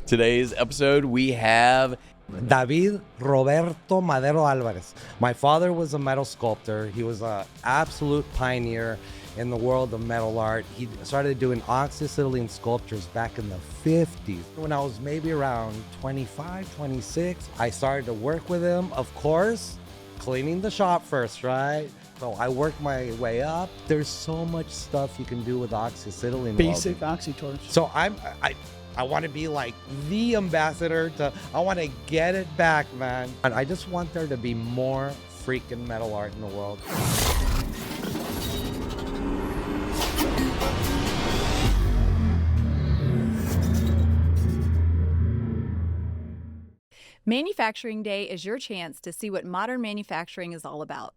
Today's episode, we have David Roberto Madero Alvarez. My father was a metal sculptor. He was an absolute pioneer in the world of metal art. He started doing oxy-acetylene sculptures back in the 50s. When I was maybe around 25, 26, I started to work with him. Of course, cleaning the shop first, right? So I worked my way up. There's so much stuff you can do with oxy-acetylene. Basic welding. oxy-torch. So I want to be like the ambassador I want to get it back, man. And I just want there to be more freaking metal art in the world. Manufacturing Day is your chance to see what modern manufacturing is all about.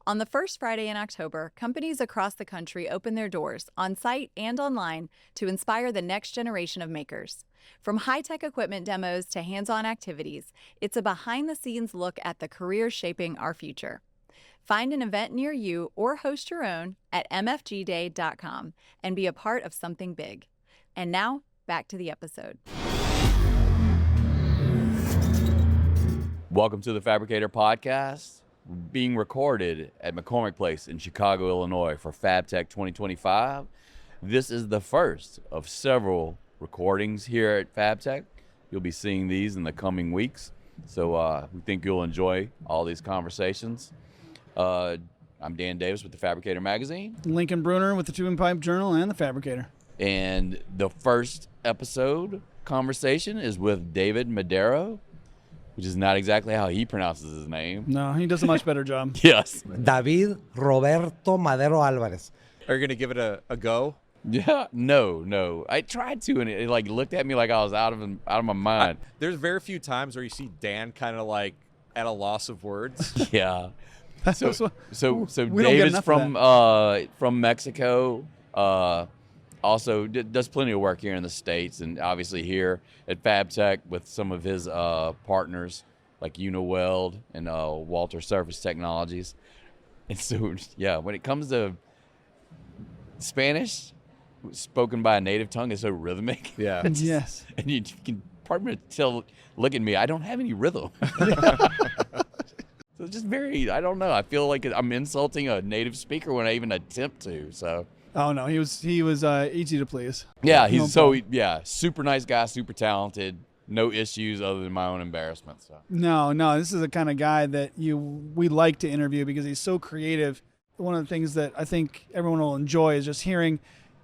On the first Friday in October, companies across the country open their doors, on site and online, to inspire the next generation of makers. From high-tech equipment demos to hands-on activities, it's a behind-the-scenes look at the careers shaping our future. Find an event near you or host your own at mfgday.com and be a part of something big. And now, back to the episode. Welcome to the Fabricator Podcast, being recorded at McCormick Place in Chicago, Illinois for FabTech 2025. This is the first of several recordings here at FabTech. You'll be seeing these in the coming weeks, so we think you'll enjoy all these conversations. I'm Dan Davis with the Fabricator magazine. Lincoln Bruner with the Tube and Pipe Journal and the Fabricator. And the first episode conversation is with David Madero, which is not exactly how he pronounces his name. No, he does a much better job. Yes. David Roberto Madero Alvarez. Are you going to give it a go? Yeah, no. I tried to, and it like looked at me like I was out of my mind. There's very few times where you see Dan kind of like at a loss of words. Yeah. So we don't get David's enough of from Mexico. Also does plenty of work here in the States, and obviously here at FabTech with some of his partners like Weld and Walter Surface Technologies. And so, yeah, when it comes to Spanish, spoken by a native tongue, is so rhythmic. Yeah. Yes. And you can, pardon me, look at me, I don't have any rhythm. So it's just very, I don't know, I feel like I'm insulting a native speaker when I even attempt to, so. Oh no, he was easy to please. Yeah, No super nice guy, super talented, no issues other than my own embarrassment. So. No, this is the kind of guy that we like to interview because he's so creative. One of the things that I think everyone will enjoy is just hearing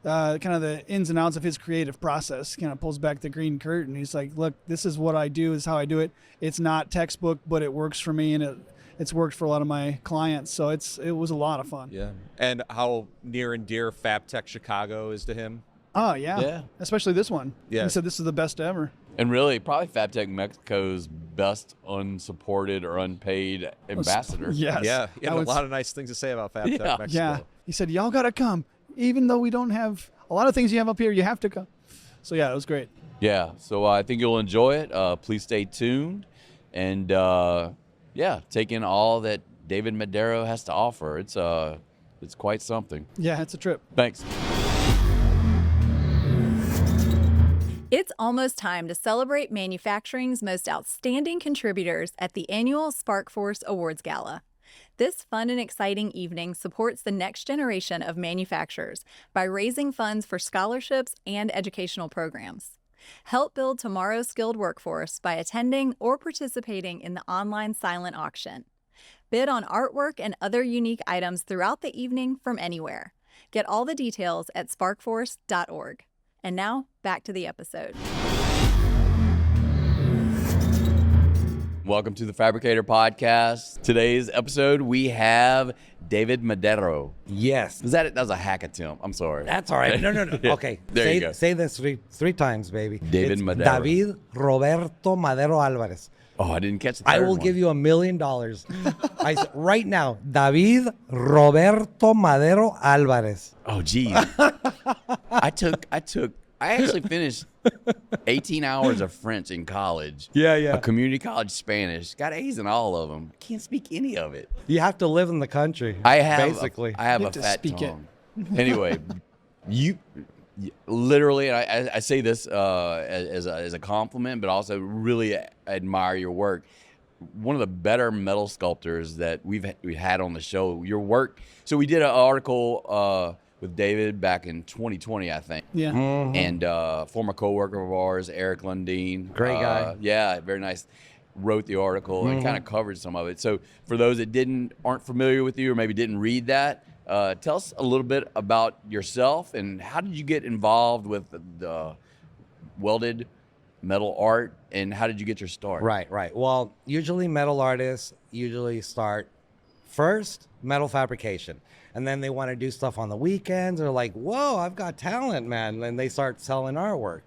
kind of the ins and outs of his creative process. Kind of pulls back the green curtain. He's like, look, this is what I do, this is how I do it. It's not textbook, but it works for me, and it's worked for a lot of my clients, so it was a lot of fun. Yeah. And how near and dear FabTech Chicago is to him? Oh, yeah. Especially this one. Yeah. He said this is the best ever. And really, probably FabTech Mexico's best unsupported or unpaid ambassador. Yes. Yeah. He had a was- lot of nice things to say about FabTech Yeah. Mexico. Yeah. He said, y'all got to come. Even though we don't have a lot of things you have up here, you have to come. So, yeah, it was great. Yeah, so I think you'll enjoy it. Please stay tuned. And, take in all that David Madero has to offer. It's quite something. Yeah, it's a trip. Thanks. It's almost time to celebrate manufacturing's most outstanding contributors at the annual SparkForce Awards Gala. This fun and exciting evening supports the next generation of manufacturers by raising funds for scholarships and educational programs. Help build tomorrow's skilled workforce by attending or participating in the online silent auction. Bid on artwork and other unique items throughout the evening from anywhere. Get all the details at sparkforce.org. And now, back to the episode. Welcome to the Fabricator Podcast. Today's episode, we have David Madero. Yes. That was a hack attempt. I'm sorry. That's all right. No. Yeah. Okay. There you go. Say this three times, baby. David It's Madero. David Roberto Madero Alvarez. Oh, I didn't catch the I third will one. give you $1 million. Right now, David Roberto Madero Alvarez. Oh, geez. I actually finished 18 hours of French in college. Yeah. A community college Spanish. Got A's in all of them. Can't speak any of it. You have to live in the country. I have basically. I have You a have to fat speak it. tongue. Anyway, literally, and I say this as a compliment, but also really admire your work. One of the better metal sculptors that we had on the show. Your work. So we did an article with David back in 2020, I think. Yeah. And former coworker of ours, Eric Lundeen. Great guy. Yeah, very nice. Wrote the article and kind of covered some of it. So for those that aren't familiar with you or maybe didn't read that, tell us a little bit about yourself and how did you get involved with the welded metal art and how did you get your start? Right. Well, usually metal artists start first metal fabrication. And then they want to do stuff on the weekends. They're like, whoa, I've got talent, man. And they start selling artwork.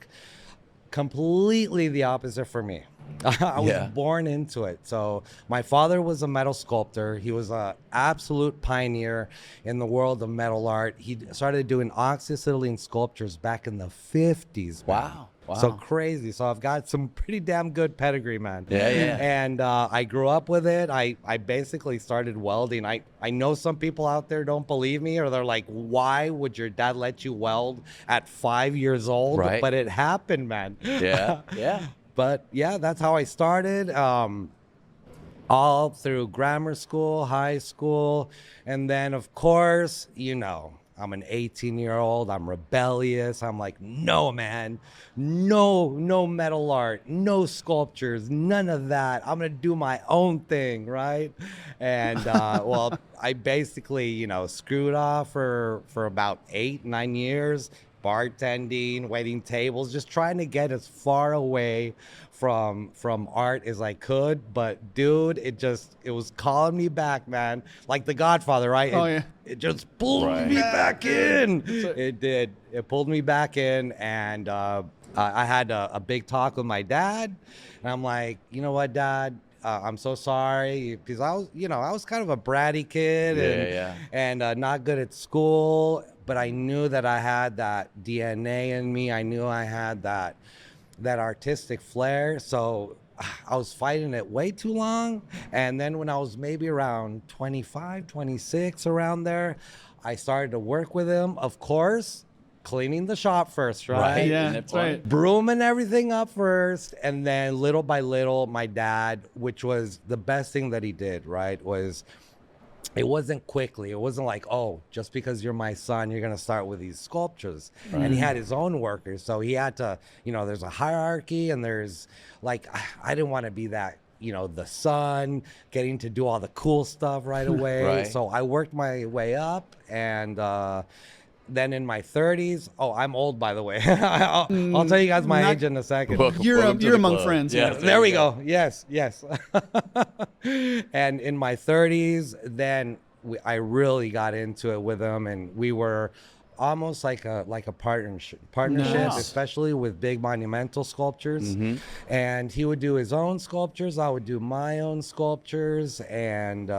Completely the opposite for me. I was born into it. So my father was a metal sculptor. He was an absolute pioneer in the world of metal art. He started doing oxyacetylene sculptures back in the 50s. Man. Wow. So crazy. So I've got some pretty damn good pedigree, man. Yeah. And I grew up with it. I basically started welding. I know some people out there don't believe me, or they're like, why would your dad let you weld at 5 years old? Right. But it happened, man. Yeah. But yeah, that's how I started. All through grammar school, high school, and then of course, I'm an 18-year-old. I'm rebellious. I'm like, no, man, no metal art, no sculptures, none of that. I'm gonna do my own thing, right? And well, I basically, screwed off for about 8-9 years, bartending, waiting tables, just trying to get as far away from art as I could. But dude, it was calling me back, man. Like The Godfather, right? It just pulled me back in. It did. It pulled me back in, and I had a big talk with my dad, and I'm like, you know what, Dad? I'm so sorry, because I was kind of a bratty kid and not good at school, but I knew that I had that DNA in me. I knew I had that artistic flair. So I was fighting it way too long. And then when I was maybe around 25, 26, around there, I started to work with him. Of course, cleaning the shop first, right? Yeah, that's right. Brooming everything up first. And then little by little, my dad, which was the best thing that he did, right, was it wasn't quickly. It wasn't like, oh, just because you're my son, you're going to start with these sculptures. Right. And he had his own workers. So he had to, there's a hierarchy, and there's like, I didn't want to be that, the son getting to do all the cool stuff right away. Right. So I worked my way up, and then in my 30s, I'm old, by the way. I'll tell you guys my age in a second. You're among friends. Yeah, there we go. Yes. And in my 30s, then I really got into it with him, and we were almost like a partnership, Nice. especially with big monumental sculptures. Mm-hmm. And he would do his own sculptures. I would do my own sculptures. And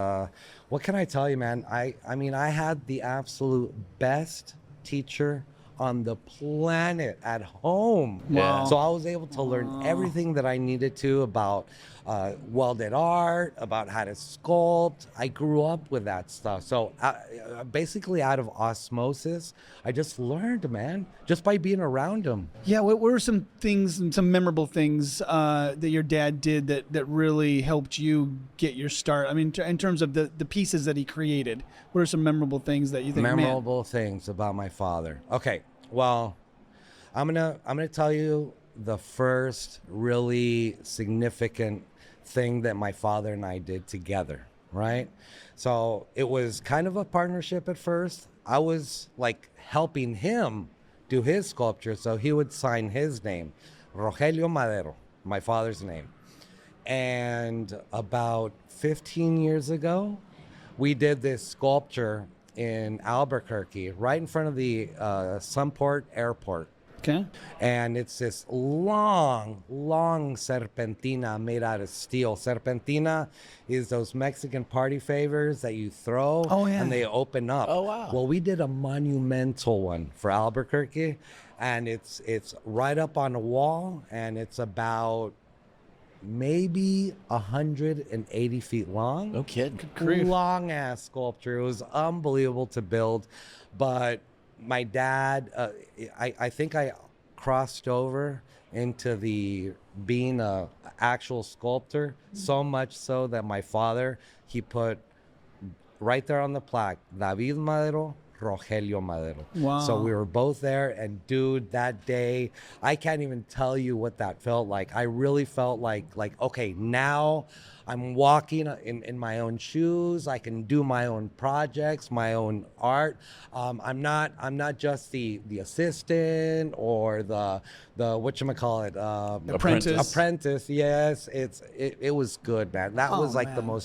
what can I tell you, man? I mean, I had the absolute best teacher on the planet at home. Wow. So I was able to learn everything that I needed to about welded art, about how to sculpt. I grew up with that stuff. So basically out of osmosis, I just learned, man, just by being around him. Yeah, what were some things, some memorable things that your dad did that really helped you get your start? I mean, in terms of the pieces that he created, what are some memorable things that you think, memorable things about my father? Okay, well, I'm gonna tell you the first really significant thing that my father and I did together, right? So it was kind of a partnership at first. I was like helping him do his sculpture, so he would sign his name, Rogelio Madero, my father's name. And about 15 years ago, we did this sculpture in Albuquerque, right in front of the Sunport Airport. Okay. And it's this long serpentina made out of steel. Serpentina is those Mexican party favors that you throw and they open up. Oh, wow. Well, we did a monumental one for Albuquerque, and it's right up on the wall, and it's about maybe 180 feet long. No kidding. Long ass sculpture. It was unbelievable to build, but my dad, I think I crossed over into the being a actual sculptor, so much so that my father, he put right there on the plaque, David Madero, Rogelio Madero. Wow. So we were both there, and dude, that day, I can't even tell you what that felt like. I really felt like okay, now I'm walking in my own shoes. I can do my own projects, my own art. I'm not just the assistant or the whatchamacallit, apprentice. Yes, it was good, man. That was like man.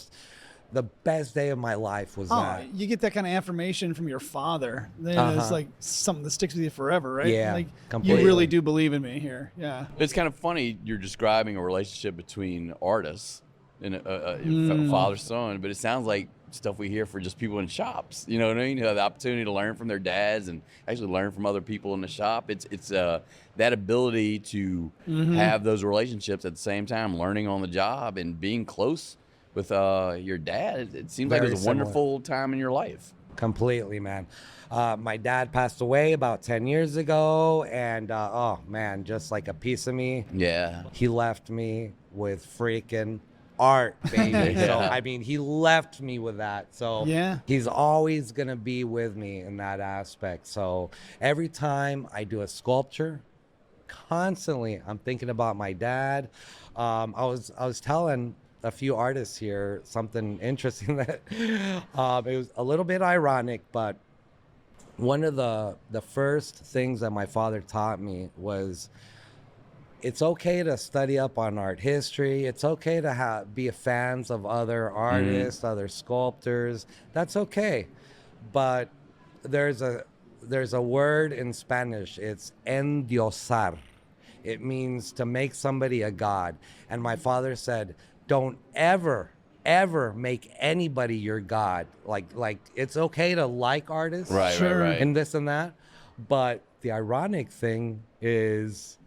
the best day of my life was that. You get that kind of affirmation from your father. Then it's like something that sticks with you forever, right? Yeah, like completely. you really do believe in me here. Yeah. It's kind of funny you're describing a relationship between artists and a father-son, but it sounds like stuff we hear for just people in shops. You know what I mean? You have the opportunity to learn from their dads and actually learn from other people in the shop. It's that ability to have those relationships at the same time, learning on the job and being close with your dad. It seems like it Very was a similar. wonderful time in your life. Completely, man. My dad passed away about 10 years ago, and oh man, just like a piece of me, Yeah. he left me with freaking art, baby. So I mean, he left me with that. So Yeah. he's always gonna be with me in that aspect. So every time I do a sculpture, constantly I'm thinking about my dad. I was telling a few artists here something interesting that it was a little bit ironic, but one of the first things that my father taught me was it's okay to study up on art history. It's okay to be fans of other artists, other sculptors. That's okay. But there's a word in Spanish. It's endiosar. It means to make somebody a god. And my father said, don't ever make anybody your god. Like it's okay to like artists. Right, Sure. right, right. And this and that. But the ironic thing is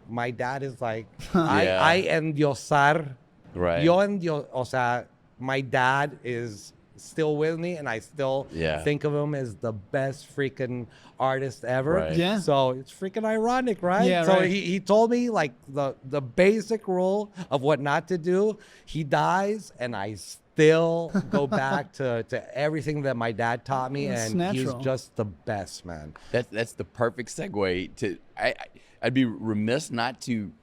my dad is like, Yeah. I endiosar. Right. Yo o sea, my dad is still with me, and I still think of him as the best freaking artist ever. Right. Yeah. So it's freaking ironic, right? Yeah, so right. he told me like the basic rule of what not to do. He dies, and I still go back to everything that my dad taught me, That's and natural. he's just the best, man. That's the perfect segue to. I'd be remiss not to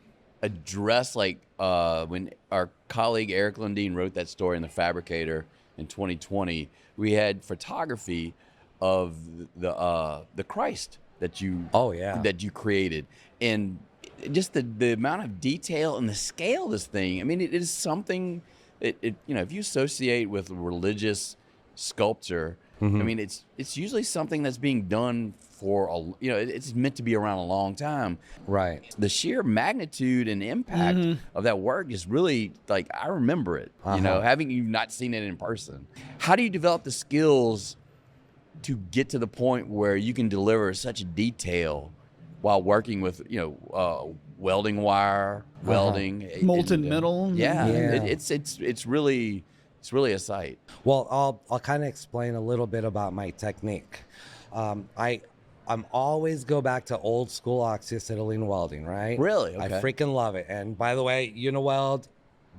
address like when our colleague Eric Lundeen wrote that story in the Fabricator in 2020. We had photography of the Christ that you that you created, and just the amount of detail and the scale of this thing. I mean, it is something. It you know, if you associate with religious sculpture, I mean, it's usually something that's being done for it's meant to be around a long time. Right. The sheer magnitude and impact of that work is really like, I remember it. You know, having you not seen it in person. How do you develop the skills to get to the point where you can deliver such detail while working with welding wire, welding, Molten metal. Yeah, Yeah. It's really a sight. Well, I'll kind of explain a little bit about my technique. I'm always go back to old school oxyacetylene welding, right? Really? I Okay. freaking love it. And by the way, Uniweld,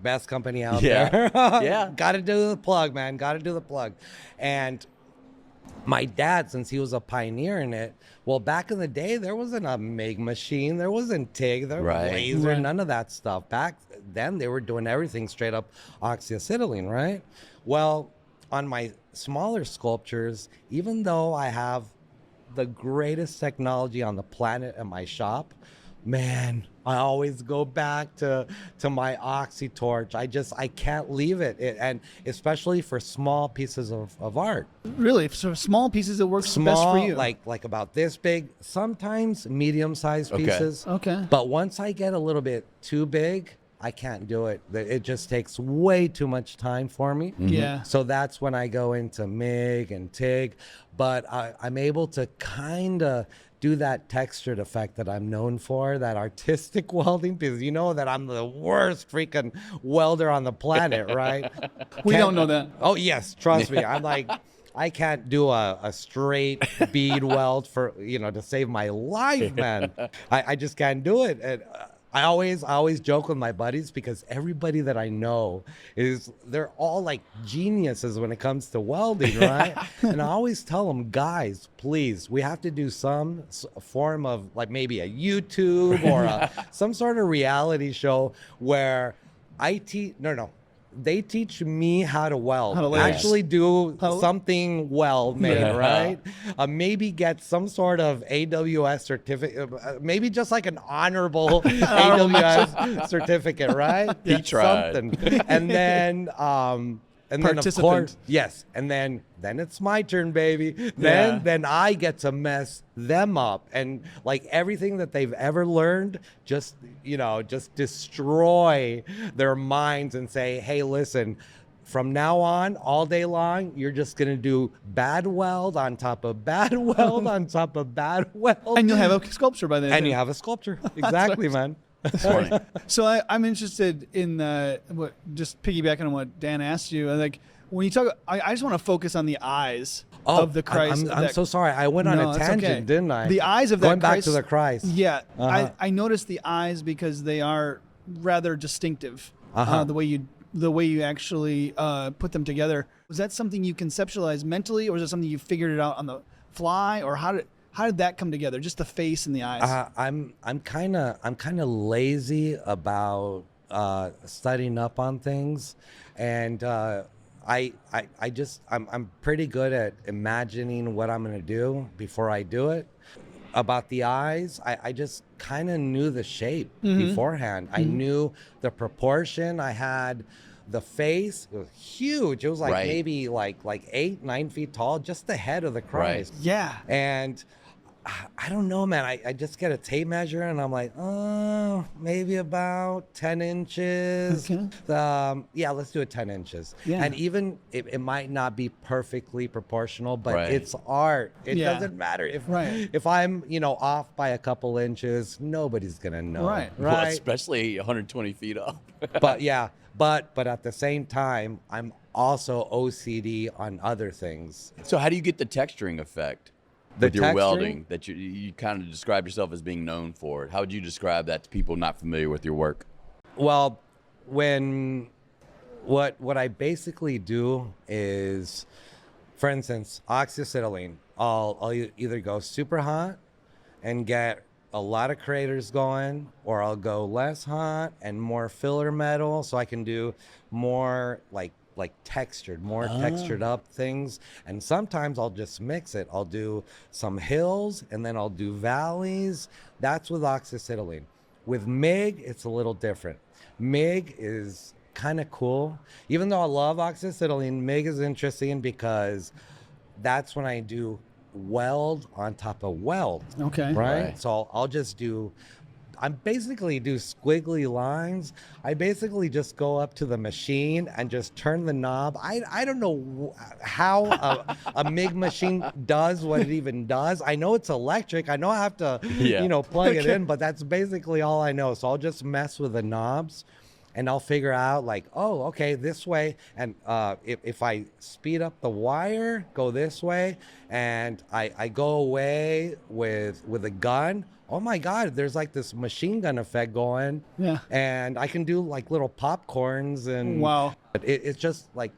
best company out Yeah. there. Yeah. Got to do the plug, man. Got to do the plug. And my dad, since he was a pioneer in it, well, back in the day, there wasn't a MIG machine. There wasn't TIG. There was Right. laser, Right. none of that stuff. Back then, they were doing everything straight up oxyacetylene, right? Well, on my smaller sculptures, even though I have the greatest technology on the planet at my shop, man, I always go back to my oxy torch. I can't leave it. And especially for small pieces of art. Really, so small pieces it works Small, best for you. like about this big, sometimes medium-sized Okay. pieces. Okay. But once I get a little bit too big, I can't do it. It just takes way too much time for me. Yeah. So that's when I go into MIG and TIG. But I'm able to kind of do that textured effect that I'm known for, that artistic welding, because you know that I'm the worst freaking welder on the planet, right? We don't know that. Oh, yes. Trust me. I'm like, I can't do a straight bead weld for, to save my life, man. I just can't do it. And I always joke with my buddies because everybody that I know they're all like geniuses when it comes to welding, right? And I always tell them, guys, please, we have to do some form of like maybe a YouTube or some sort of reality show where I teach. No. They teach me how to weld, actually do something well made, right? Maybe get some sort of AWS certificate, maybe just like an honorable AWS certificate, right? He Teach tried. something. And then, of course, yes. And then it's my turn, baby. Then I get to mess them up, and like everything that they've ever learned, just destroy their minds and say, hey, listen, from now on, all day long, you're just going to do bad weld on top of bad weld on top of bad weld. And you'll have a sculpture by then. And you have a sculpture. Exactly, man. That's funny. So I'm interested in just piggybacking on what Dan asked you. Like when you talk, I just want to focus on the eyes of the Christ. I'm so sorry. I went on a tangent, didn't I? The eyes of that Going back Christ, to the Christ. Yeah, I noticed the eyes because they are rather distinctive. The way you actually put them together. Was that something you conceptualized mentally, or was it something you figured it out on the fly, or how did that come together? Just the face and the eyes. I'm kind of lazy about studying up on things, and I'm pretty good at imagining what I'm gonna do before I do it. About the eyes, I just kind of knew the shape beforehand. I knew the proportion. I had the face. It was huge. It was like maybe like 8-9 feet tall, just the head of the Christ. Right. Yeah. And I don't know, man. I just get a tape measure and I'm like, maybe about 10 inches. Okay. Yeah, let's do it 10 inches. Yeah. And even it might not be perfectly proportional, but it's art. It doesn't matter if I'm, off by a couple inches, nobody's gonna know. Right. Well, especially 120 feet up. But yeah, but at the same time, I'm also OCD on other things. So how do you get the texturing effect? With your welding that you kind of describe yourself as being known for it. How would you describe that to people not familiar with your work? Well, what I basically do is, for instance, oxyacetylene. I'll either go super hot and get a lot of craters going, or I'll go less hot and more filler metal, so I can do more like textured up things. And sometimes I'll just mix it. I'll do some hills and then I'll do valleys. That's with oxyacetylene. With MIG, it's a little different. MIG is kind of cool. Even though I love oxyacetylene, MIG is interesting because that's when I do weld on top of weld. Okay. Right? So I basically do squiggly lines. I basically just go up to the machine and just turn the knob. I don't know how a MIG machine does what it even does. I know it's electric. I know I have to, plug it in, but that's basically all I know. So I'll just mess with the knobs and I'll figure out like, oh, okay, this way. And if I speed up the wire, go this way, and I go away with a gun, oh my God, there's like this machine gun effect going. Yeah. And I can do like little popcorns and wow. It's just like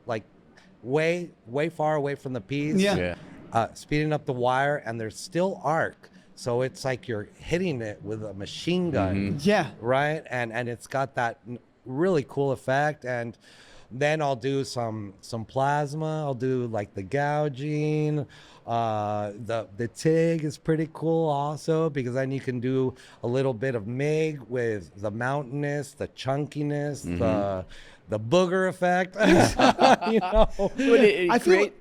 way far away from the piece. Yeah. Speeding up the wire, and there's still arc. So it's like you're hitting it with a machine gun. Yeah. Right? And it's got that really cool effect. And then I'll do some plasma. I'll do like the gouging. The TIG is pretty cool also, because then you can do a little bit of MIG with the mountainous, the chunkiness, the booger effect.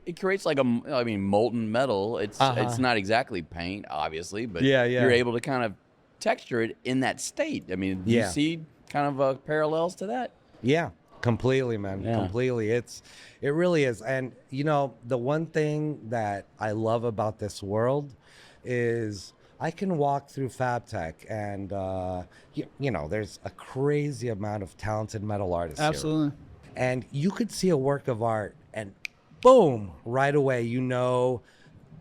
It creates like molten metal. It's not exactly paint, obviously, but you're able to kind of texture it in that state. I mean, do you see kind of parallels to that? Yeah. Completely, man. Yeah. Completely. It really is. And, the one thing that I love about this world is I can walk through FabTech and, there's a crazy amount of talented metal artists Absolutely. here. And you could see a work of art and boom, right away, you know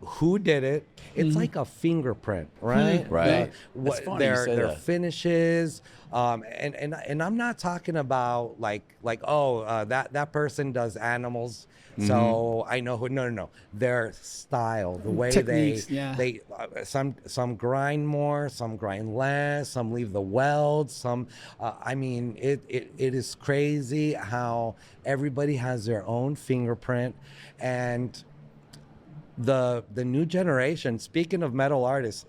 who did it. It's like a fingerprint, right? Right. That's funny you say their that. finishes, and I'm not talking about that person does animals, so I know who. No. Their style, the way Techniques, they some grind more, some grind less, some leave the weld, some. I mean, it is crazy how everybody has their own fingerprint, and the new generation, speaking of metal artists,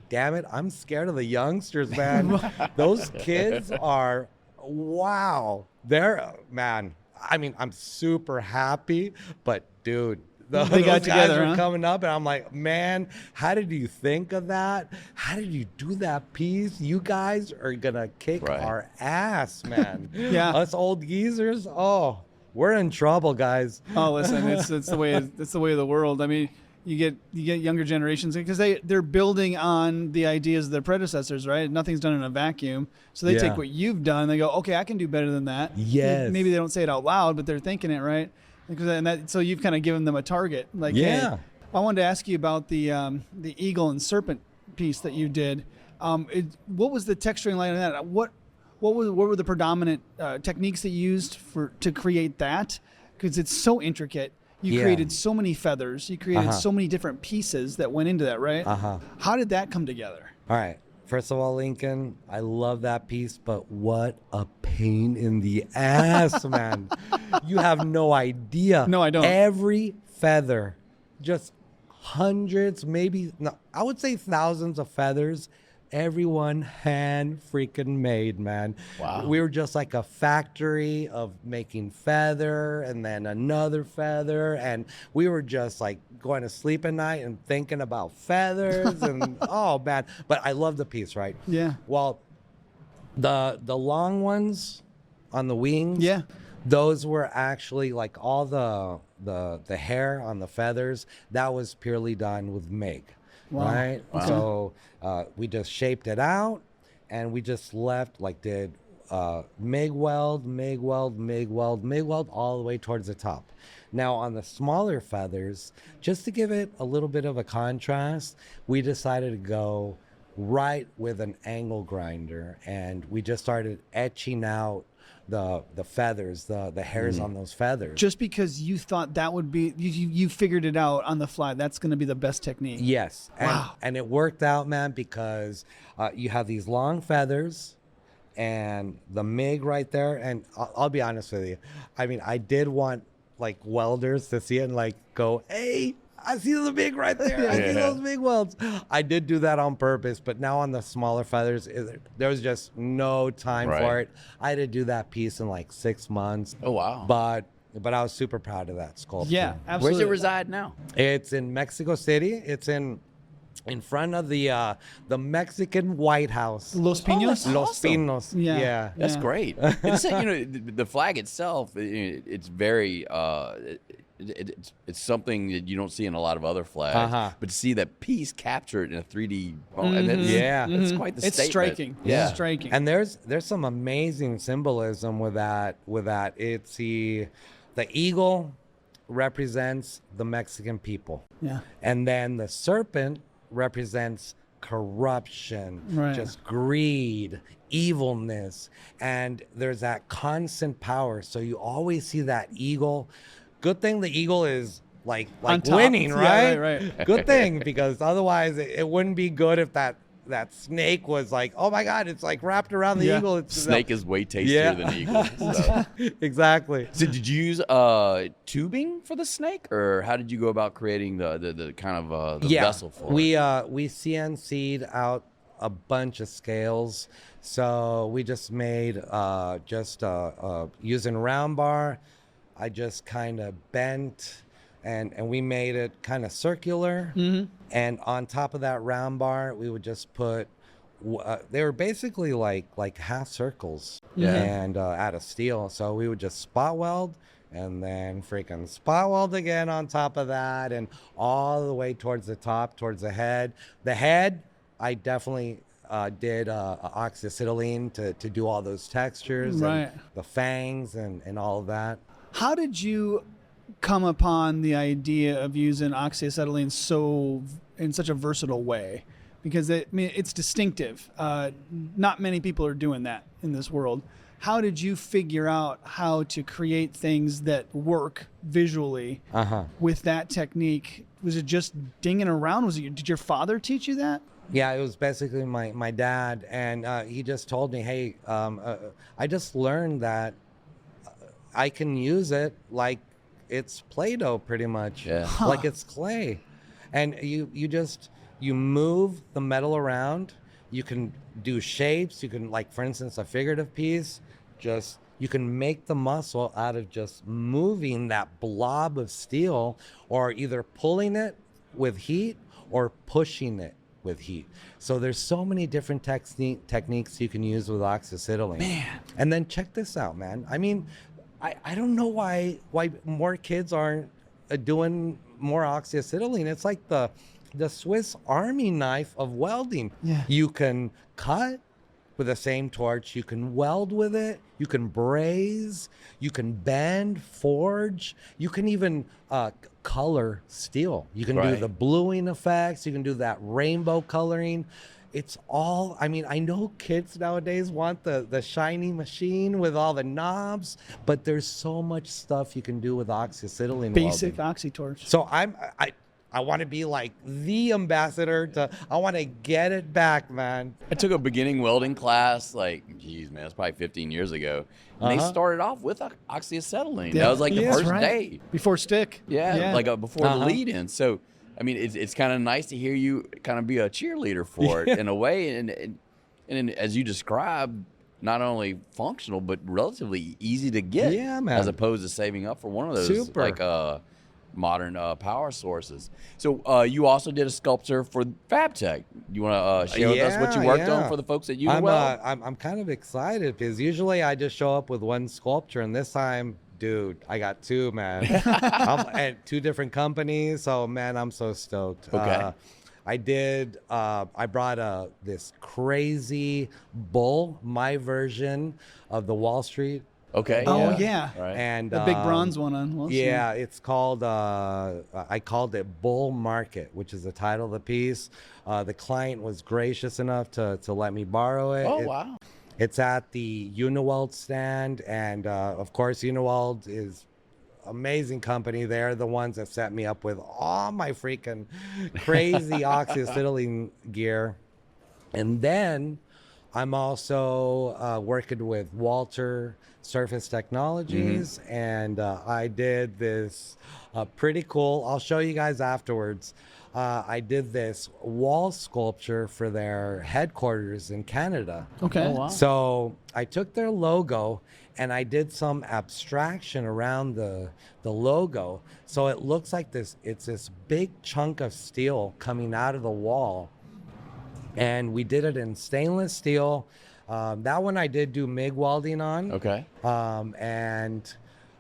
damn it, I'm scared of the youngsters, man. Those kids are, wow. They're, man, I mean, I'm super happy, but dude, They got those guys together, are huh? coming up, and I'm like, man, how did you think of that? How did you do that piece? You guys are gonna kick Right. our ass, man. Yeah. Us old geezers, oh, we're in trouble, guys. Oh, listen, it's the way of the world. I mean, you get younger generations because they're building on the ideas of their predecessors, right? Nothing's done in a vacuum, so they Yeah. take what you've done and they go, okay, I can do better than that. Yes. Maybe they don't say it out loud, but they're thinking it, right? So you've kind of given them a target, like, Yeah. Hey, I wanted to ask you about the eagle and serpent piece that you did. What was the texturing like on that? What were the predominant techniques that you used to create that? Because it's so intricate. You Yeah. created so many feathers. You created Uh-huh. so many different pieces that went into that, right? Uh-huh. How did that come together? All right. First of all, Lincoln, I love that piece, but what a pain in the ass, man. You have no idea. No, I don't. Every feather, just hundreds, maybe, no, I would say thousands of feathers. Everyone hand freaking made, man. Wow. We were just like a factory of making feather and then another feather. And we were just like going to sleep at night and thinking about feathers and oh man. But I love the piece, right? Yeah. Well, the long ones on the wings, Yeah. those were actually like all the hair on the feathers, that was purely done with MIG. Wow. Right? Wow. So we just shaped it out and we just did MIG weld, MIG weld, MIG weld, MIG weld all the way towards the top. Now on the smaller feathers, just to give it a little bit of a contrast, we decided to go right with an angle grinder and we just started etching out the feathers, the hairs on those feathers. Just because you thought that would be, you figured it out on the fly. That's going to be the best technique. Yes. And, Wow. and it worked out, man, because you have these long feathers and the MIG right there. And I'll be honest with you. I mean, I did want like welders to see it and like go, hey, I see the MIG right there. I see those MIG welds. I did do that on purpose, but now on the smaller feathers, there was just no time for Right. it. I had to do that piece in like 6 months. Oh, wow. But I was super proud of that sculpture. Yeah, Where's absolutely. it reside now? It's in Mexico City. It's in front of the Mexican White House. Los Pinos? that's Los awesome. Pinos. Yeah. Yeah. That's Yeah. great. It's, the flag itself, it's very, it's something that you don't see in a lot of other flags. Uh-huh. But to see that piece captured in a 3D, Yeah. it's quite the It's statement. striking. Yeah. It's striking. And there's some amazing symbolism with that. It's the eagle represents the Mexican people. Yeah. And then the serpent represents corruption, Right. just greed, evilness, and there's that constant power. So you always see that eagle. Good thing the eagle is like On top. winning, Yeah, right? right. Good thing, because otherwise it wouldn't be good if that snake was like, oh my God, it's like wrapped around the Yeah. eagle. It's Snake is way tastier Yeah. than eagle. So. exactly. So did you use tubing for the snake, or how did you go about creating the kind of the vessel for it? We CNC'd out a bunch of scales, so we just made using round bar. I just kind of bent and we made it kind of circular. Mm-hmm. And on top of that round bar, we would just put. They were basically like half circles, Yeah. and out of steel. So we would just spot weld, and then freaking spot weld again on top of that, and all the way towards the top, towards the head. The head, I definitely did oxyacetylene to do all those textures, Right. and the fangs and all of that. How did you come upon the idea of using oxyacetylene in such a versatile way? Because it's distinctive. Not many people are doing that in this world. How did you figure out how to create things that work visually with that technique? Was it just dinging around? Did your father teach you that? Yeah, it was basically my dad, and he just told me, hey, I just learned that I can use it like it's Play-Doh pretty much, like it's clay. And you move the metal around, you can do shapes, you can, like, for instance, a figurative piece, you can make the muscle out of just moving that blob of steel, or either pulling it with heat or pushing it with heat. So there's so many different techniques you can use with oxyacetylene. Man. And then check this out, man. I mean, I don't know why more kids aren't doing more oxyacetylene. It's like the Swiss Army knife of welding. Yeah. You can cut with the same torch, you can weld with it, you can braze, you can bend, forge, you can even color steel. You can do the bluing effects, you can do that rainbow coloring. It's all, I mean, I know kids nowadays want the shiny machine with all the knobs, but there's so much stuff you can do with oxyacetylene Basic welding. oxy torch. So I want to be like the ambassador I want to get it back, man. I took a beginning welding class, like, geez, man, it's probably 15 years ago. And they started off with oxyacetylene. That was like the first day. Before stick. Like before the lead-in. So, I mean, it's kind of nice to hear you kind of be a cheerleader for it in a way. And as you described, not only functional, but relatively easy to get. Yeah, man. As opposed to saving up for one of those, like, modern power sources. So you also did a sculpture for FabTech. You want to share with us what you worked on for the folks at Uniweld? I'm kind of excited because usually I just show up with one sculpture, and this time, dude, I got two, man. At two different companies. So, man, I'm so stoked. Okay. I brought this crazy bull, my version of the Wall Street. Okay. Oh, yeah. Right. And The big bronze one on Wall Street. Yeah, it's called, I called it Bull Market, which is the title of the piece. The client was gracious enough to let me borrow it. Oh, wow. It's at the Uniweld stand, and of course, Uniweld is amazing company. They're the ones that set me up with all my freaking crazy oxyacetylene gear. And then I'm also working with Walter Surface Technologies, and I did this pretty cool, I'll show you guys afterwards. I did this wall sculpture for their headquarters in Canada. Okay. Oh, wow. So I took their logo and I did some abstraction around the logo. So it looks like it's this big chunk of steel coming out of the wall. And we did it in stainless steel. That one I did do MIG welding on. Okay. And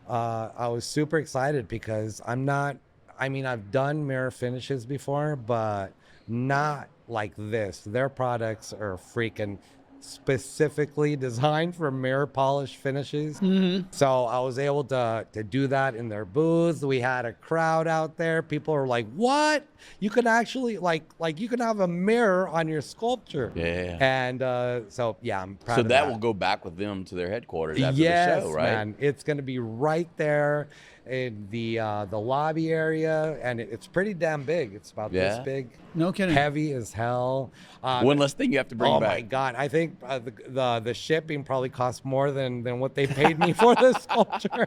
I was super excited because I've done mirror finishes before, but not like this. Their products are freaking specifically designed for mirror polish finishes. So I was able to do that in their booth. We had a crowd out there. People are like, what? You can actually like you can have a mirror on your sculpture. Yeah. And so yeah, I'm proud So of that will go back with them to their headquarters after yes, the show, right? Man. It's going to be right there in the lobby area, and it's pretty damn big. It's about this big. No kidding. Heavy as hell. One less thing you have to bring Oh back. my God! I think the shipping probably cost more than what they paid me for the sculpture.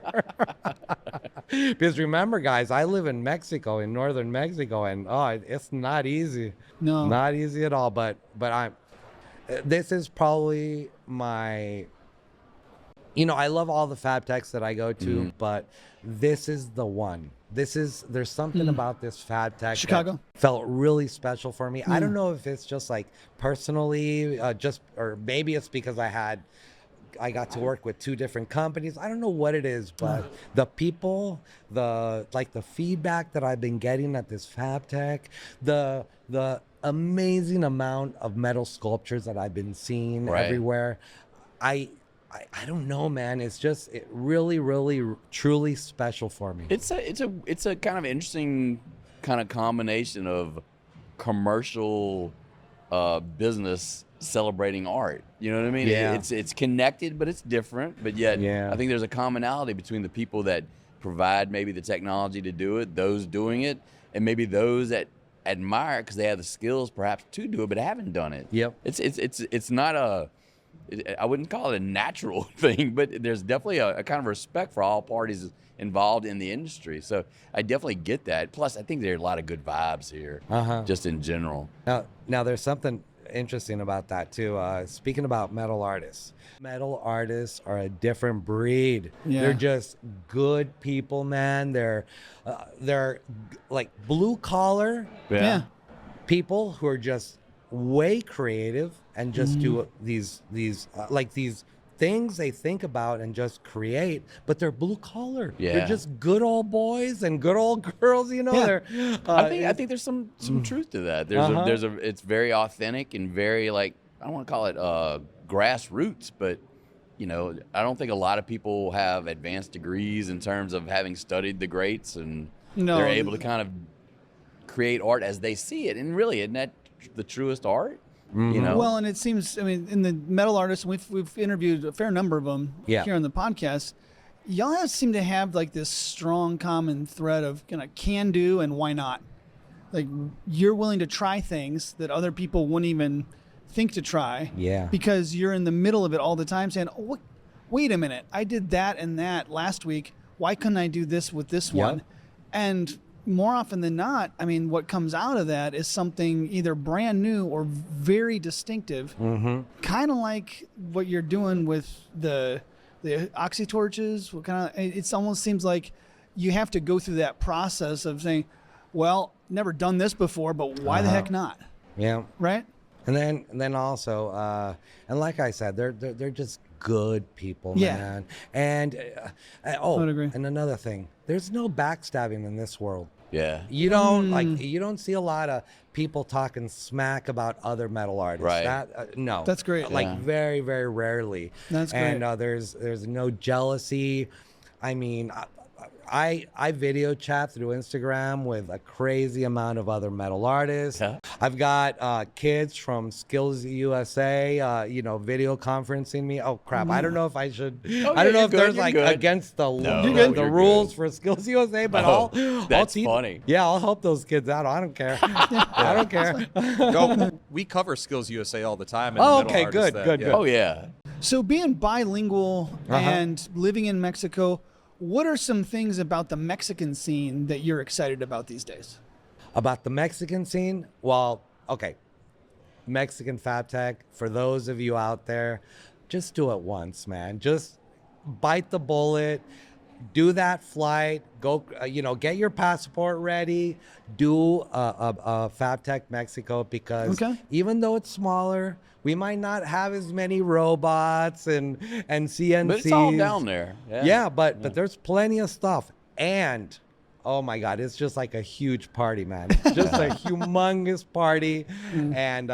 Because remember, guys, I live in Mexico, in northern Mexico, and it's not easy. No. Not easy at all. But this is probably my. I love all the fab techs that I go to, but this is the one. There's something about this fab tech Chicago that felt really special for me. I don't know if it's just like personally, or maybe it's because I got to work with two different companies. I don't know what it is, but the people, the feedback that I've been getting at this fab tech, the amazing amount of metal sculptures that I've been seeing everywhere. I don't know, man. It's just really, really, truly special for me. It's a kind of interesting kind of combination of commercial business celebrating art. You know what I mean? Yeah. It's connected, but it's different. But yet, Yeah. I think there's a commonality between the people that provide maybe the technology to do it, those doing it, and maybe those that admire it because they have the skills perhaps to do it but haven't done it. Yep. It's not I wouldn't call it a natural thing, but there's definitely a kind of respect for all parties involved in the industry. So I definitely get that. Plus, I think there are a lot of good vibes here, just in general. Now there's something interesting about that too. Speaking about metal artists are a different breed. Yeah. They're just good people, man. They're like blue collar Yeah. people who are just way creative and just do these things they think about and just create, but they're blue collar. Yeah. They're just good old boys and good old girls, you know. Yeah. They're I think there's some truth to that. It's very authentic and very, like, I don't want to call it grassroots, but I don't think a lot of people have advanced degrees in terms of having studied the greats, and No. they're able to kind of create art as they see it. And really, isn't that the truest art? Well, and it seems, I mean, in the metal artists, we've interviewed a fair number of them here on the podcast. Y'all seem to have like this strong common thread of kind of can do and why not. Like, you're willing to try things that other people wouldn't even think to try. Yeah. Because you're in the middle of it all the time saying, oh, wait a minute, I did that and that last week. Why couldn't I do this with this one? And more often than not, I mean, what comes out of that is something either brand new or very distinctive, kind of like what you're doing with the oxy torches. It almost seems like you have to go through that process of saying, well, never done this before, but why the heck not? Yeah. Right? And then also, and like I said, they're just good people, Yeah. man. And I would agree. and another thing, there's no backstabbing in this world. Yeah. You don't see a lot of people talking smack about other metal artists. Right. No. That's great. Like Yeah. very, very rarely. That's And great. there's no jealousy. I mean, I video chat through Instagram with a crazy amount of other metal artists. Yeah. I've got kids from Skills USA, video conferencing me. Oh crap! I don't know if I should. I yeah, don't know you're if there's good, like you're good. against the No, You're good. the you're rules good. for Skills USA, but Oh, I'll that's teach. funny. Yeah, I'll help those kids out. I don't care. I don't care. No, we cover Skills USA all the time. And Oh, the metal okay, artists good, good, good. Oh yeah. So being bilingual and living in Mexico, what are some things about the Mexican scene that you're excited about these days? About the Mexican scene, well, okay. Mexican Fab Tech, for those of you out there, just do it once, man. Just bite the bullet, do that flight, go, get your passport ready, do a Fab Tech Mexico, because even though it's smaller, we might not have as many robots and CNCs. But it's all down there. Yeah, but there's plenty of stuff. And oh my God, it's just like a huge party, man. Just a humongous party. And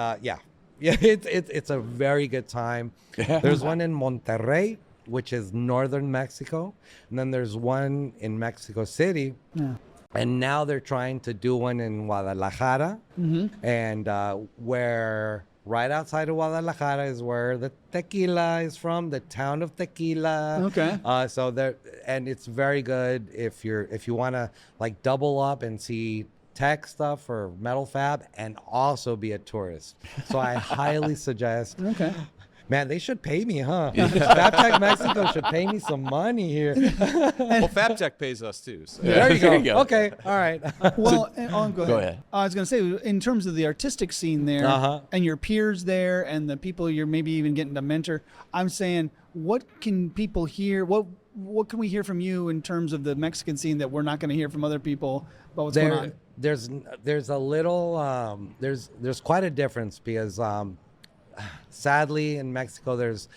it's a very good time. There's one in Monterrey, which is northern Mexico. And then there's one in Mexico City. Yeah. And now they're trying to do one in Guadalajara. And where right outside of Guadalajara is where the tequila is from, the town of Tequila. Okay. So there, and it's very good if you want to like double up and see tech stuff or metal fab and also be a tourist. So I highly suggest. Okay. Man, they should pay me, huh? FabTech Mexico should pay me some money here. Well, FabTech pays us too. So. There you go. There you go. Okay, all right. Well, go ahead. ahead. I was going to say, in terms of the artistic scene there and your peers there and the people you're maybe even getting to mentor, I'm saying, what can people hear? What can we hear from you in terms of the Mexican scene that we're not going to hear from other people about what's going on? There's a little there's quite a difference because sadly in Mexico there's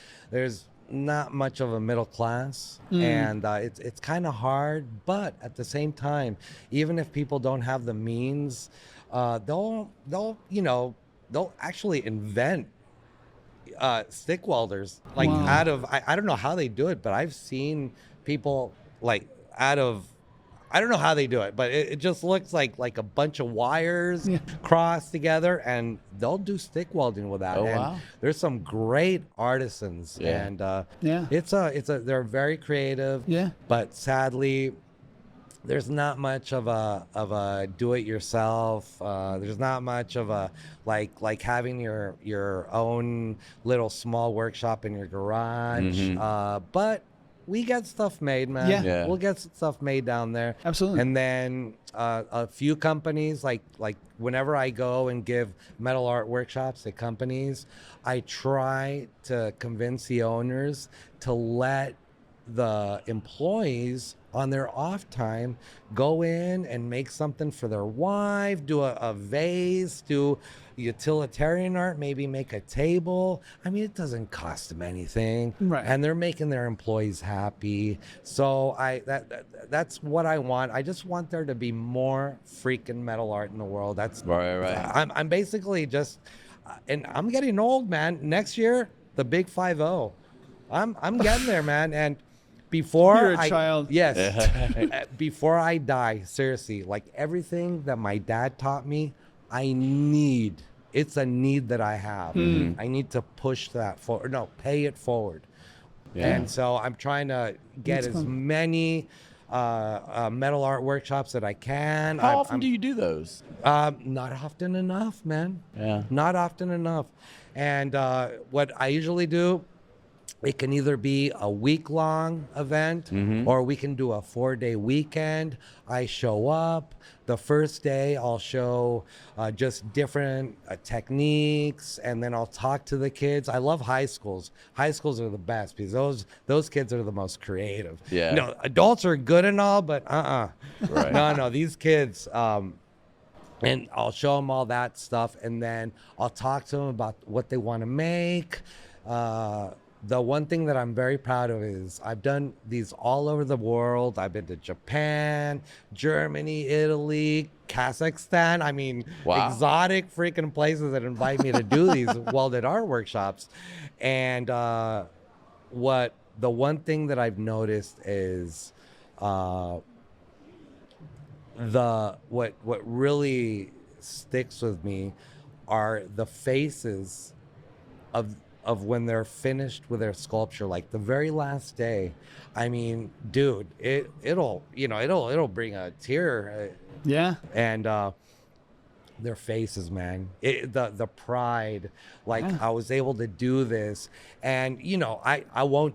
not much of a middle class and it's kind of hard, but at the same time, even if people don't have the means, they'll actually invent stick welders, like Wow. out of, I don't know how they do it, but I've seen people like out of, I don't know how they do it, but it just looks like a bunch of wires crossed together, and they'll do stick welding with that. Oh, and wow. there's some great artisans, Yeah. and Yeah. they're very creative. Yeah. But sadly, there's not much of a do-it-yourself. There's not much of a like having your own little small workshop in your garage. Mhm. But we get stuff made, man. Yeah. Yeah. We'll get stuff made down there. Absolutely. And then a few companies, like whenever I go and give metal art workshops at companies, I try to convince the owners to let the employees on their off time go in and make something for their wife, do a vase, do utilitarian art, maybe make a table. I mean, it doesn't cost them anything, Right. and they're making their employees happy. So that's what I want. I just want there to be more freaking metal art in the world. That's Right. I'm basically just, and I'm getting old, man. Next year, the big 5-0. I'm getting there, man. And before You're a child. Yes. Before I die, seriously, like everything that my dad taught me, it's a need that I have. I need to push that forward. No, pay it forward. Yeah. And so I'm trying to get That's as fun. many metal art workshops that I can. How often do you do those? Not often enough, man. Yeah. Not often enough. And what I usually do, it can either be a week-long event or we can do a 4-day weekend. I show up. The first day, I'll show just different techniques, and then I'll talk to the kids. I love high schools. High schools are the best because those kids are the most creative. Yeah. You know, adults are good and all, but Right. No, these kids. And I'll show them all that stuff, and then I'll talk to them about what they want to make. The one thing that I'm very proud of is I've done these all over the world. I've been to Japan, Germany, Italy, Kazakhstan. I mean, Wow. exotic freaking places that invite me to do these welded art workshops. And the one thing that I've noticed is what really sticks with me are the faces of when they're finished with their sculpture, like the very last day. I mean, dude, it'll bring a tear. Yeah. And their faces, man, the pride, like Yeah. I was able to do this. And I'll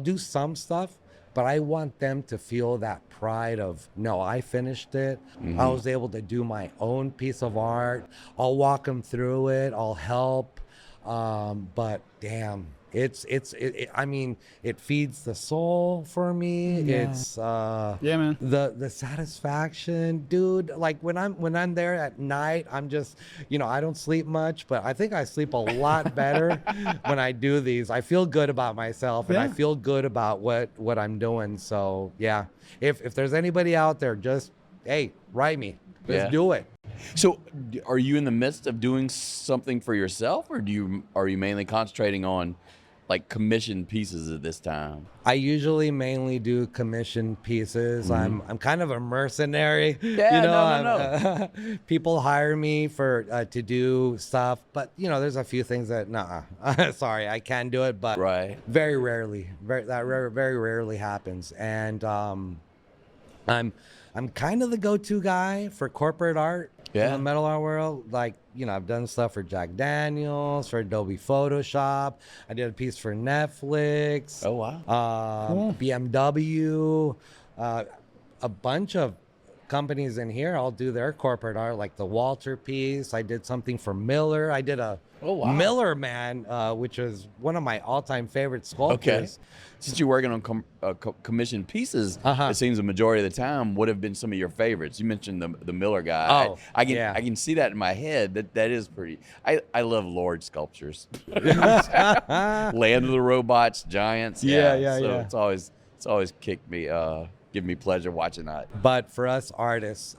do some stuff, but I want them to feel that pride of, no, I finished it. I was able to do my own piece of art. I'll walk them through it. I'll help. But damn, I mean, it feeds the soul for me. Yeah. It's Yeah, man. the satisfaction, dude. Like when I'm there at night, I'm just, I don't sleep much, but I think I sleep a lot better when I do these. I feel good about myself, and I Yeah. feel good about what I'm doing. So yeah, if there's anybody out there, just, hey, write me. Let's Yeah. do it. So, are you in the midst of doing something for yourself, or are you mainly concentrating on like commissioned pieces at this time? I usually mainly do commission pieces. I'm kind of a mercenary. Yeah, no. I'm, people hire me for to do stuff, but there's a few things that sorry, I can't do it. But Right. very rarely, very rarely happens. And I'm kind of the go-to guy for corporate art in Yeah. the metal art world. Like, I've done stuff for Jack Daniels, for Adobe Photoshop. I did a piece for Netflix. Oh wow. Cool. BMW, a bunch of companies in here. I'll do their corporate art, like the Walter piece. I did something for Miller. I did a Oh, wow. Miller Man, which is one of my all-time favorite sculptures. Since you're working on commissioned pieces, Uh-huh. it seems the majority of the time would have been some of your favorites. You mentioned the Miller guy. Oh, I can yeah. I can see that in my head. That is pretty. I love Lord sculptures. Land of the Robots, Giants. Yeah. So it's always kicked me, give me pleasure watching that. But for us artists,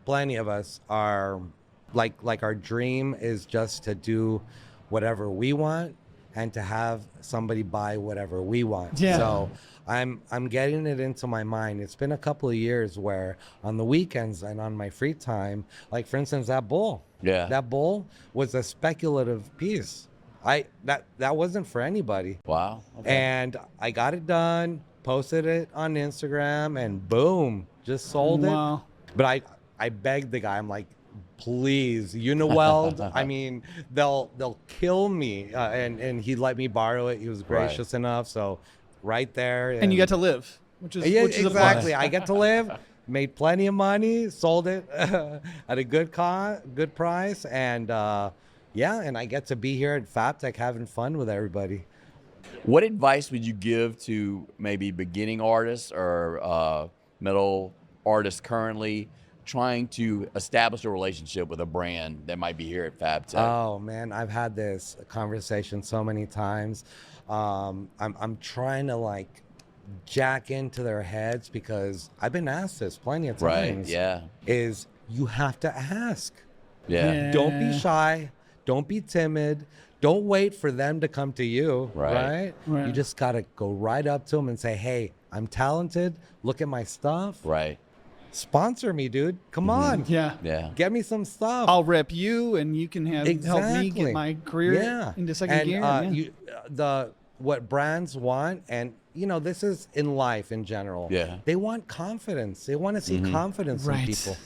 plenty of us are like our dream is just to do whatever we want and to have somebody buy whatever we want. Yeah. So I'm getting it into my mind. It's been a couple of years where on the weekends and on my free time, like for instance, that bull. Yeah. That bull was a speculative piece. That wasn't for anybody. Wow. Okay. And I got it done, posted it on Instagram, and boom, just sold it. Wow. But I begged the guy. I'm like, please, weld. I mean, they'll kill me. And he let me borrow it. He was gracious enough. So right there. And you got to live, which is Yeah, which is exactly. a plus. I get to live. Made plenty of money. Sold it at a good price. And yeah, and I get to be here at FabTech having fun with everybody. What advice would you give to maybe beginning artists or metal artists currently trying to establish a relationship with a brand that might be here at FabTech? Oh man, I've had this conversation so many times. I'm trying to like jack into their heads because I've been asked this plenty of times. Right. Yeah. Is you have to ask. Yeah. Don't be shy. Don't be timid. Don't wait for them to come to you. Right. Right. You just got to go right up to them and say, hey, I'm talented. Look at my stuff. Right. Sponsor me, dude. Come on. Yeah. Yeah. Get me some stuff. I'll rep you, and you can help me Exactly. get my career into second gear. Yeah. What brands want, and this is in life in general. Yeah. They want confidence. They want to see confidence in Right. people.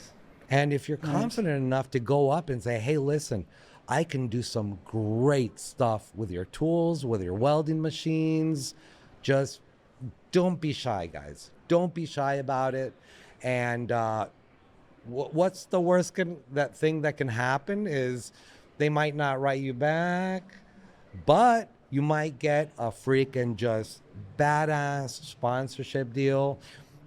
And if you're confident enough to go up and say, hey, listen, I can do some great stuff with your tools, with your welding machines. Just don't be shy, guys. Don't be shy about it. And what's the worst thing that can happen is they might not write you back, but you might get a freaking just badass sponsorship deal.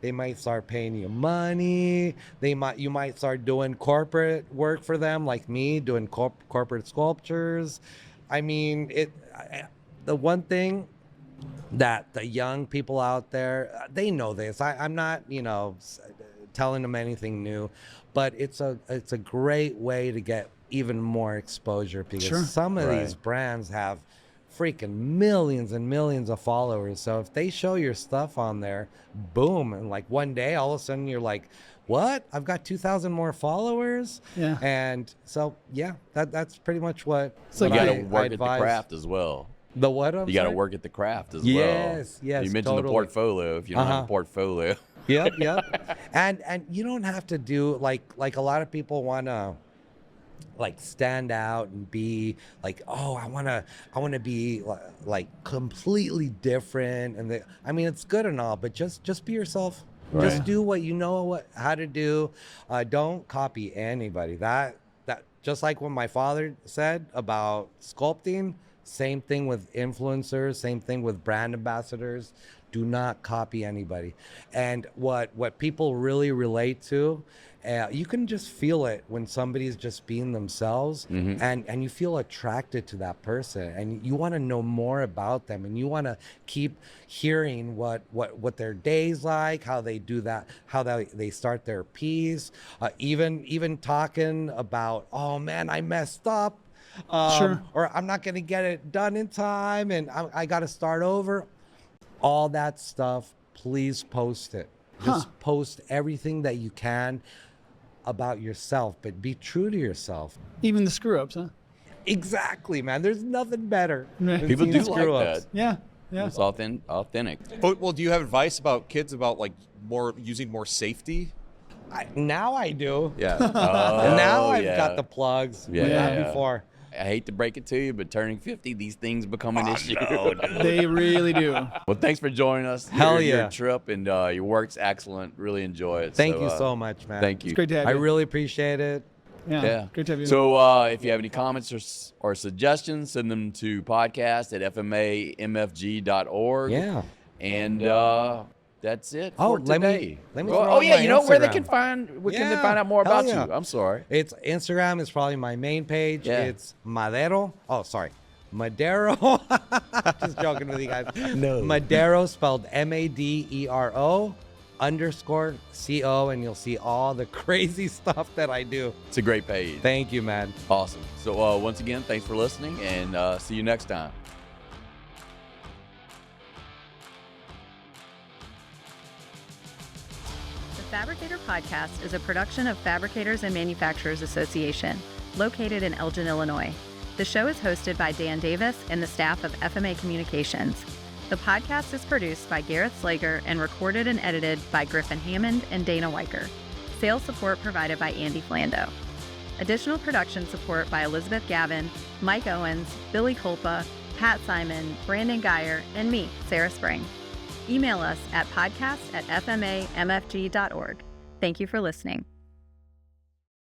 They might start paying you money. You might start doing corporate work for them, like me, doing corporate sculptures. I mean, the one thing that the young people out there, they know this. I'm not, telling them anything new, but it's a great way to get even more exposure because some of these brands have freaking millions and millions of followers. So if they show your stuff on there, boom, and like one day all of a sudden you're like, what? I've got 2,000 more followers. Yeah. And so yeah, that's pretty much what. So You what got to I work at the advise. craft as well. The what? You got to work at the craft as well. Yes, You mentioned the totally. portfolio. If you don't have a portfolio. Yep. And you don't have to do like a lot of people want to like stand out and be like, oh, I want to be like completely different. And I mean, it's good and all, but just be yourself. Right. Just do what you know how to do. Don't copy anybody. That just like what my father said about sculpting, same thing with influencers, same thing with brand ambassadors. Do not copy anybody. And what people really relate to, you can just feel it when somebody's just being themselves, and you feel attracted to that person, and you want to know more about them, and you want to keep hearing what their day's like, how they do that, how they start their piece, even talking about, oh man, I messed up, or I'm not going to get it done in time, and I got to start over. All that stuff, please post it. Just post everything that you can about yourself, but be true to yourself. Even the screw ups, huh? Exactly, man. There's nothing better. Right. than People seeing do like screw-ups. that. Yeah. Yeah. It's authentic. Well, do you have advice about kids about like using more safety? Now I do. Yeah. Now I've yeah. got the plugs. Yeah, but not yeah. before. I hate to break it to you, but turning 50, these things become an issue. They really do. Well, thanks for joining us. Hell your yeah. trip, and your work's excellent. Really enjoy it. Thank you so much, man. Thank you. It's great to have I you. really appreciate it. Yeah. Great to have you. So if you have any comments or suggestions, send them to podcast@fmamfg.org. Yeah. And that's it Oh, for let me- today. let me Well, throw oh out yeah, my you know where they Instagram. can find Yeah, find out more hell about yeah. you. I'm sorry. It's Instagram is probably my main page. Yeah. It's Madero. Oh, sorry. Madero. Just joking with you guys. No. Madero spelled Madero. _CO, and you'll see all the crazy stuff that I do. It's a great page. Thank you, man. Awesome. So once again, thanks for listening, and see you next time. The Fabricator Podcast is a production of Fabricators and Manufacturers Association, located in Elgin, Illinois. The show is hosted by Dan Davis and the staff of FMA Communications. The podcast is produced by Gareth Slager and recorded and edited by Griffin Hammond and Dana Weicker. Sales support provided by Andy Flando. Additional production support by Elizabeth Gavin, Mike Owens, Billy Culpa, Pat Simon, Brandon Geyer, and me, Sarah Spring. Email us at podcast@fmamfg.org. Thank you for listening.